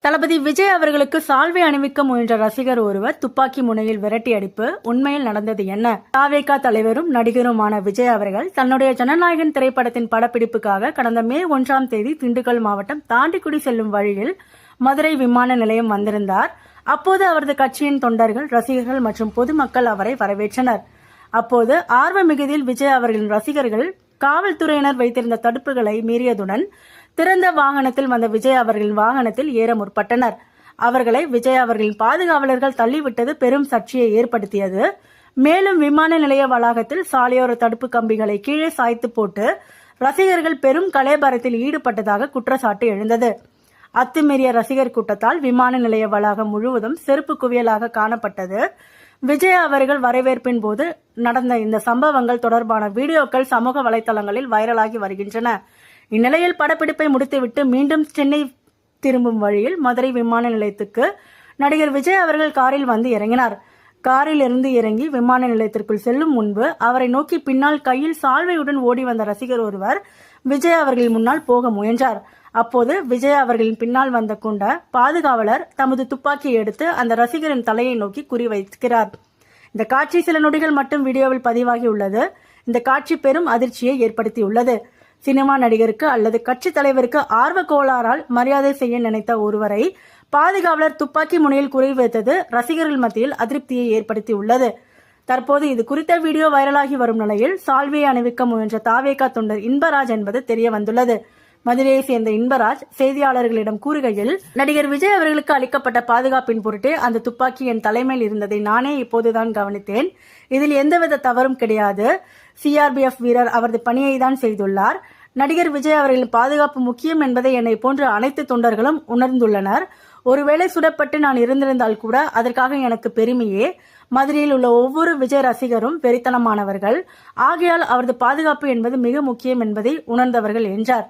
தளபதி விஜய் அவர்களுக்கு சால்வை அணிவிக்க முயன்ற ரசிகர் ஒருவர் துப்பாக்கி முனையில் விரட்டி அடிப்பு. உண்மையில் நடந்தது என்ன? தாவேகா தலைவரும் நடிகருமான விஜய் அவர்கள் தன்னுடைய ஜனநாயகன் திரைப்படத்தின் படப்பிடிப்புக்காக கடந்த மே 1ஆம் தேதி திண்டுக்கல் மாவட்டம் தாண்டிக்குடி செல்லும் வழியில் மதுரை விமான நிலையம் வந்திருந்தார். அப்போது அவரது கட்சியின் தொண்டர்கள், ரசிகர்கள் மற்றும் பொதுமக்கள் அவரை வரவேற்றனர். அப்போது ஆர்வ மிகுதியில் விஜய் அவர்களின் ரசிகர்கள் காவல்துறையினர் வைத்திருந்த தடுப்புகளை மீறியதுடன் திறந்த வாகனத்தில் வந்த விஜய் அவர்களின் வாகனத்தில் ஏற முற்பட்டனர். அவர்களை விஜய் அவர்களின் பாதுகாவலர்கள் தள்ளிவிட்டது பெரும் சர்ச்சையை ஏற்படுத்தியது. மேலும் விமான நிலைய வளாகத்தில் சாலையோர தடுப்பு கம்பிகளை கீழே சாய்த்து போட்டு ரசிகர்கள் பெரும் கலேபரத்தில் ஈடுபட்டதாக குற்றச்சாட்டு எழுந்தது. அத்துமீறிய ரசிகர் கூட்டத்தால் விமான நிலைய வளாகம் முழுவதும் செருப்பு குவியலாக காணப்பட்டது. விஜய் அவர்கள் வரவேற்பின் போது நடந்த இந்த சம்பவங்கள் தொடர்பான வீடியோக்கள் சமூக வலைதளங்களில் வைரலாகி வருகின்றன. இந்நிலையில் படப்பிடிப்பை முடித்துவிட்டு மீண்டும் சென்னை திரும்பும் வழியில் மதுரை விமான நிலையத்துக்கு நடிகர் விஜய் அவர்கள் காரில் வந்து இறங்கினார். காரில் இருந்து இறங்கி விமான நிலையத்திற்குள் செல்லும் முன்பு அவரை நோக்கி பின்னால் கையில் சால்வையுடன் ஓடி வந்த ரசிகர் ஒருவர் விஜய் அவர்களின் முன்னால் போக முயன்றார். அப்போது விஜய் அவர்களின் பின்னால் வந்த கொண்ட பாதுகாவலர் தமது துப்பாக்கியை எடுத்து அந்த ரசிகரின் தலையை நோக்கி குறிவைக்கிறார். இந்த காட்சி சில நொடிகள் மட்டும் வீடியோவில் பதிவாகி உள்ளது. இந்த காட்சி பெரும் அதிர்ச்சியை ஏற்படுத்தியுள்ளது. சினிமா நடிகருக்கு அல்லது கட்சி தலைவருக்கு ஆர்வ கோளாறால் மரியாதை செய்ய நினைத்த ஒருவரை பாதுகாவலர் துப்பாக்கி முனையில் குறிவைத்தது ரசிகர்கள் மத்தியில் அதிருப்தியை ஏற்படுத்தியுள்ளது. தற்போது இது குறித்த வீடியோ வைரலாகி வரும் நிலையில் சால்வையை அணிவிக்க முயன்ற தாவேகா தொண்டர் இன்பராஜ் என்பது தெரிய வந்துள்ளது. மதுரையை சேர்ந்த இன்பராஜ் செய்தியாளர்களிடம் கூறுகையில், நடிகர் விஜய் அவர்களுக்கு அளிக்கப்பட்ட பாதுகாப்பின் பொருட்டே அந்த துப்பாக்கி என் தலைமையில் இருந்ததை நானே இப்போதுதான் கவனித்தேன். இதில் எந்தவித தவறும் கிடையாது. சிஆர்பிஎஃப் வீரர் அவரது பணியை தான் செய்துள்ளார். நடிகர் விஜய் அவர்களின் பாதுகாப்பு முக்கியம் என்பதை என்னை போன்ற அனைத்து தொண்டர்களும் உணர்ந்துள்ளனர். ஒருவேளை சுடப்பட்டு நான் இருந்திருந்தால் கூட அதற்காக எனக்கு பெருமையே. மதுரையில் உள்ள ஒவ்வொரு விஜய் ரசிகரும் வெறித்தனமானவர்கள். ஆகையால் அவரது பாதுகாப்பு என்பது மிக முக்கியம் என்பதை உணர்ந்தவர்கள் என்றார்.